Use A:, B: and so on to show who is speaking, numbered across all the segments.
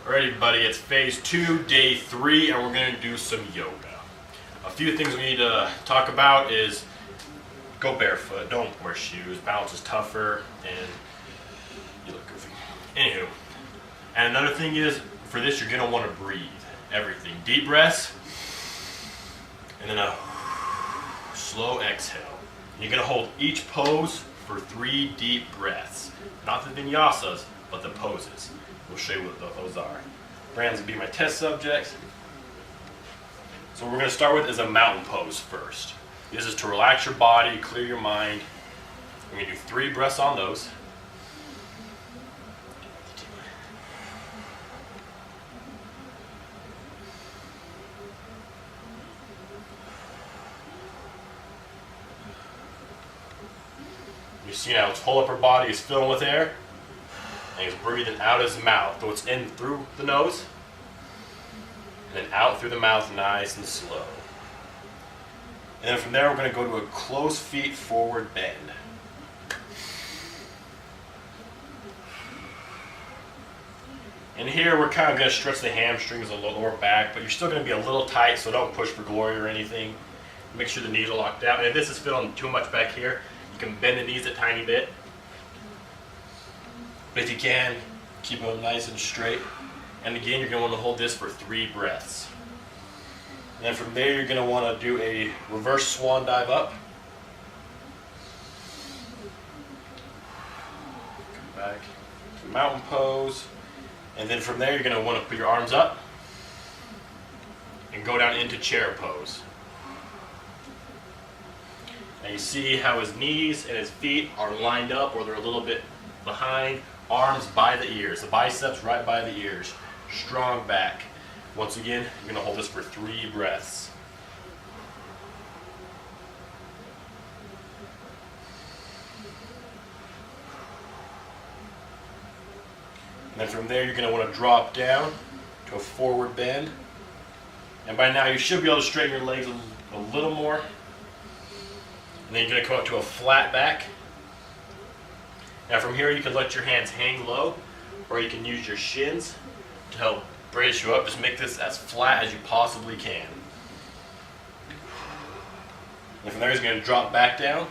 A: Alright buddy, it's phase 2, day 3, and we're going to do some yoga. A few things we need to talk about is go barefoot, don't wear shoes, balance is tougher, and you look goofy. Anywho, and another thing is, for this you're going to want to breathe everything. Deep breaths, and then a slow exhale. You're going to hold each pose for 3 deep breaths. Not the vinyasas, but the poses. We'll show you what those are. Brandon's will be my test subject. So what we're going to start with is a mountain pose first. This is to relax your body, clear your mind. We're going to do 3 breaths on those. You see now his whole upper body is filling with air. And he's breathing out his mouth. So it's in through the nose, and then out through the mouth, nice and slow. And then from there, we're going to go to a closed feet forward bend. And here, we're kind of going to stretch the hamstrings, the lower back, but you're still going to be a little tight, so don't push for glory or anything. Make sure the knees are locked out. And if this is feeling too much back here, you can bend the knees a tiny bit. But if you can, keep them nice and straight. And again, you're going to want to hold this for 3 breaths. And then from there, you're going to want to do a reverse swan dive up. Come back to mountain pose. And then from there, you're going to want to put your arms up and go down into chair pose. Now you see how his knees and his feet are lined up, or they're a little bit behind. Arms by the ears, the biceps right by the ears. Strong back. Once again, you're going to hold this for 3 breaths. And then from there, you're going to want to drop down to a forward bend. And by now, you should be able to straighten your legs a little more. And then you're going to come up to a flat back. Now from here, you can let your hands hang low, or you can use your shins to help brace you up. Just make this as flat as you possibly can. And from there, he's going to drop back down.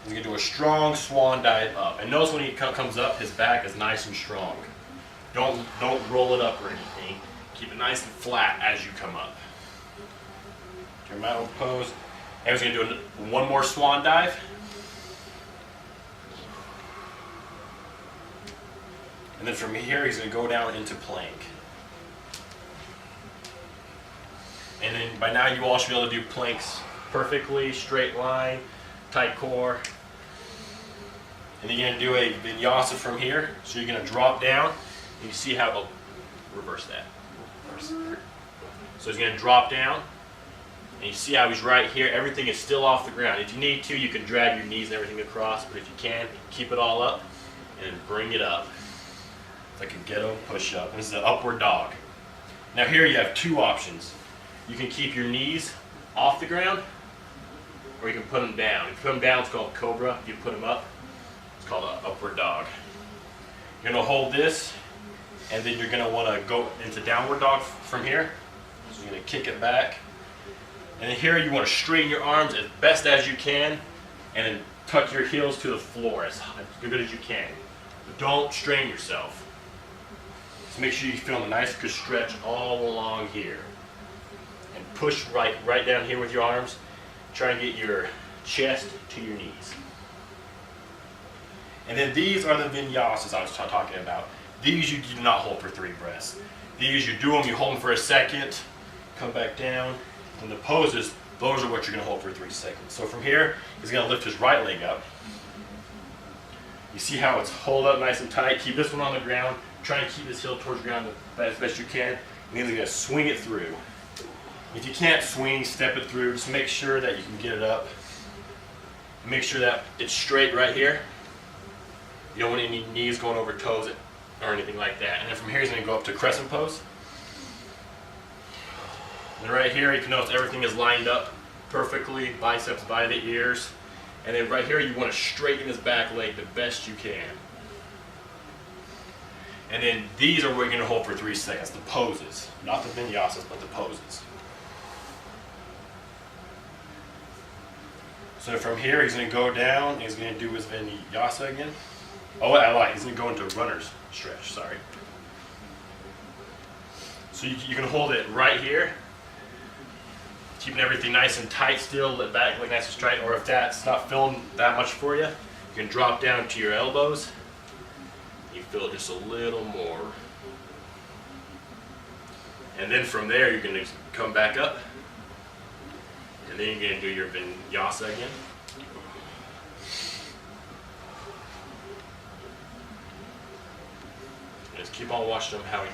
A: He's going to do a strong swan dive up. And notice when he comes up, his back is nice and strong. Don't roll it up or anything. Keep it nice and flat as you come up. Your mountain pose. And he's going to do one more swan dive. And then from here, he's going to go down into plank. And then by now, you all should be able to do planks perfectly, straight line, tight core. And then you're going to do a vinyasa from here. So you're going to drop down, and you see how, reverse that. So he's going to drop down, and you see how he's right here. Everything is still off the ground. If you need to, you can drag your knees and everything across, but if you can, keep it all up, and bring it up. Like a ghetto push-up. This is an upward dog. Now here you have 2 options. You can keep your knees off the ground, or you can put them down. If you put them down, it's called cobra. If you put them up, it's called an upward dog. You're going to hold this, and then you're going to want to go into downward dog from here. So you're going to kick it back. And then here you want to straighten your arms as best as you can, and then tuck your heels to the floor as good as you can. But don't strain yourself. Just make sure you feel a nice good stretch all along here. And push right down here with your arms. Try and get your chest to your knees. And then these are the vinyasas I was talking about. These you do not hold for 3 breaths. These you do them, you hold them for a second, come back down. And the poses, those are what you're going to hold for 3 seconds. So from here, he's going to lift his right leg up. You see how it's hold up nice and tight. Keep this one on the ground. Try and keep this heel towards the ground as best you can. And then you're going to swing it through. If you can't swing, step it through. Just make sure that you can get it up. Make sure that it's straight right here. You don't want any knees going over toes or anything like that. And then from here, he's going to go up to crescent pose. And right here, you can notice everything is lined up perfectly, biceps by the ears. And then right here, you want to straighten his back leg the best you can. And then these are what you're gonna hold for 3 seconds, the poses. Not the vinyasas, but the poses. So from here, he's gonna go down, and he's gonna do his vinyasa again. Oh, I lied, he's gonna go into runner's stretch, sorry. So you can hold it right here, keeping everything nice and tight still, let back look nice and straight, or if that's not feeling that much for you, you can drop down to your elbows. You feel it just a little more. And then from there, you're gonna come back up, and then you're gonna do your vinyasa again. Just keep on watching him how he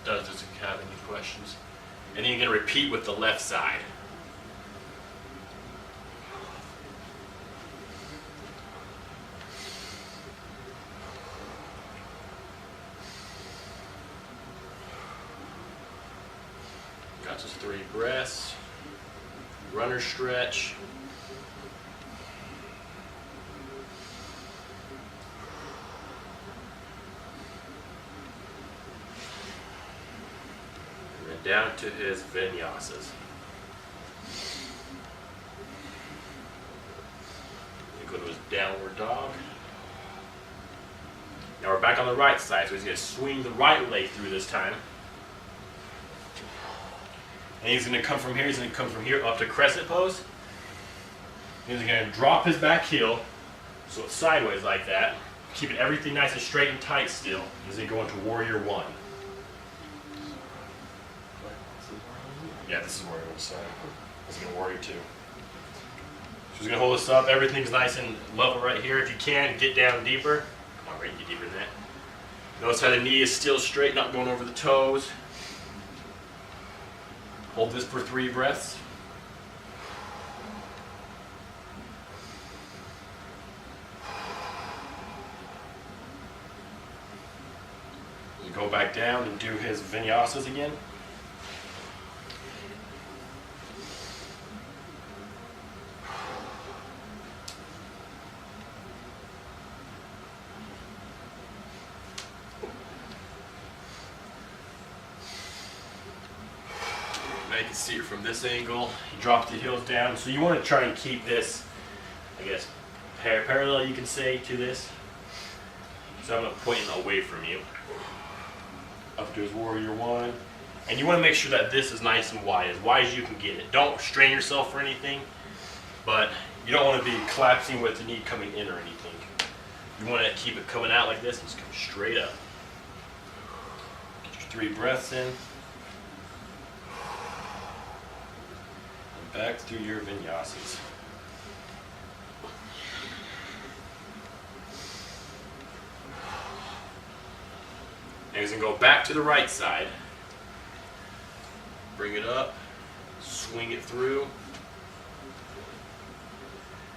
A: does this if you have any questions. And then you're gonna repeat with the left side. Got just 3 breaths. Runner stretch. And then down to his vinyasas. You go to his downward dog. Now we're back on the right side, so he's going to swing the right leg through this time. And he's going to come from here, up to crescent pose. He's going to drop his back heel, so it's sideways like that, keeping everything nice and straight and tight still. He's going to go into warrior 1. Yeah, this is warrior 1, sorry. This is going to warrior 2. So he's going to hold this up, everything's nice and level right here. If you can, get down deeper. Come on, right, get deeper than that. Notice how the knee is still straight, not going over the toes. Hold this for 3 breaths. You go back down and do his vinyasas again. Now you can see it from this angle. You drop the heels down. So you want to try and keep this, I guess, parallel, you can say, to this. So I'm pointing away from you. Up to his warrior 1. And you want to make sure that this is nice and wide as you can get it. Don't strain yourself or anything, but you don't want to be collapsing with the knee coming in or anything. You want to keep it coming out like this and just come straight up. Get your 3 breaths in. Back through your vinyasas. Now he's going to go back to the right side. Bring it up. Swing it through.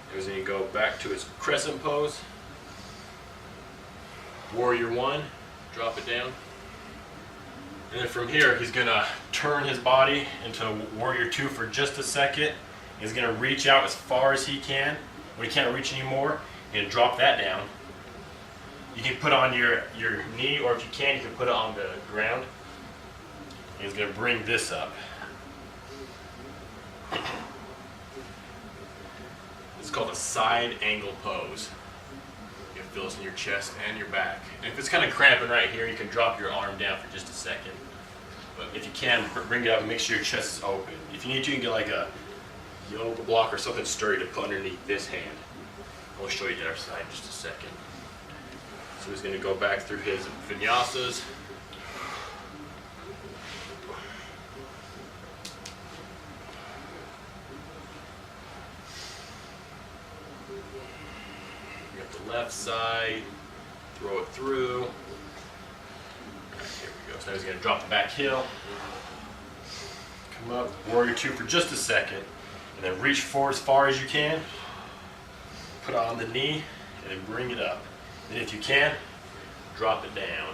A: Now he's going to go back to his crescent pose. Warrior 1. Drop it down. And then from here, he's going to turn his body into warrior 2 for just a second. He's going to reach out as far as he can. When he can't reach anymore, he's going to drop that down. You can put on your knee, or if you can put it on the ground. And he's going to bring this up. It's called a side angle pose. You can feel this in your chest and your back. And if it's kind of cramping right here, you can drop your arm down for just a second. But if you can, bring it up and make sure your chest is open. If you need to, you can get like a yoga block or something sturdy to put underneath this hand. I'll show you the other side in just a second. So he's going to go back through his vinyasas. You got the left side, throw it through. Here we go. So now he's going to drop the back heel. Come up, warrior 2 for just a second, and then reach forward as far as you can. Put it on the knee, and then bring it up. And if you can, drop it down.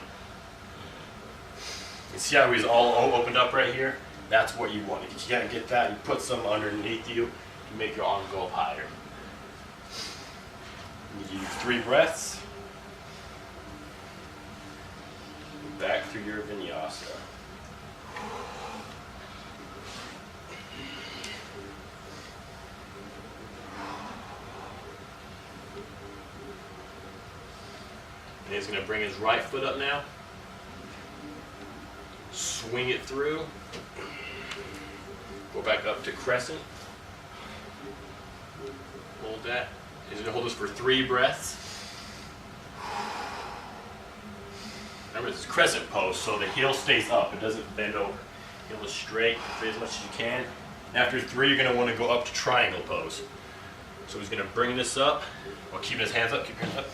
A: You see how he's all opened up right here? That's what you want. If you can't get that, you put some underneath you to make your arm go up higher. You do 3 breaths. through your vinyasa. And he's going to bring his right foot up now. Swing it through. Go back up to crescent. Hold that. He's going to hold this for 3 breaths. Remember, this is crescent pose, so the heel stays up. It doesn't bend over. Heel is straight for as much as you can. After 3, you're going to want to go up to triangle pose. So he's going to bring this up while keeping his hands up. Keep your hands up.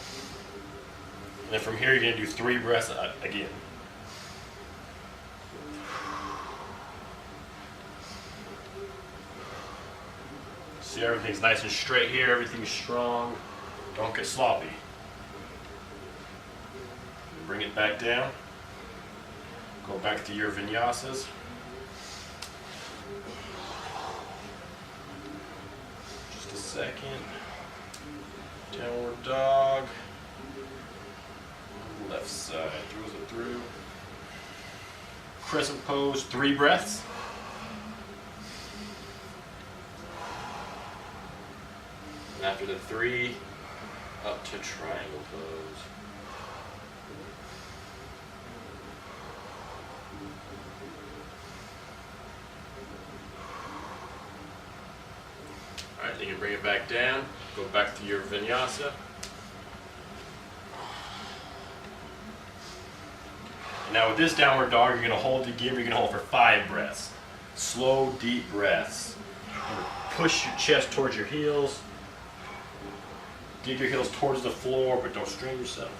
A: And then from here, you're going to do 3 breaths again. See, everything's nice and straight here. Everything's strong. Don't get sloppy. Bring it back down. Go back to your vinyasas. Just a second. Downward dog. Left side, throws it through. Crescent pose, 3 breaths. And after the 3, up to triangle pose. Alright, then you bring it back down, go back to your vinyasa. Now with this downward dog, you're going to hold again, you're going to hold for 5 breaths. Slow, deep breaths. Push your chest towards your heels. Dig your heels towards the floor, but don't strain yourself.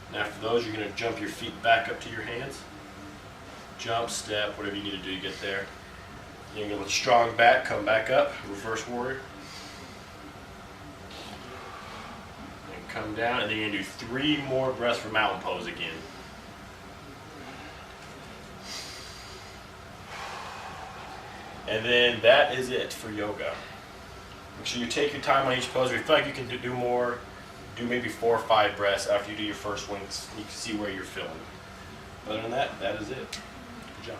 A: And after those, you're going to jump your feet back up to your hands. Jump, step, whatever you need to do to get there. You're going to strong back, come back up, reverse warrior. And come down, and then you're going to do 3 more breaths for mountain pose again. And then that is it for yoga. Make sure you take your time on each pose. If you feel like you can do more, do maybe 4 or 5 breaths after you do your first one. You can see where you're feeling. Other than that, that is it. Good job.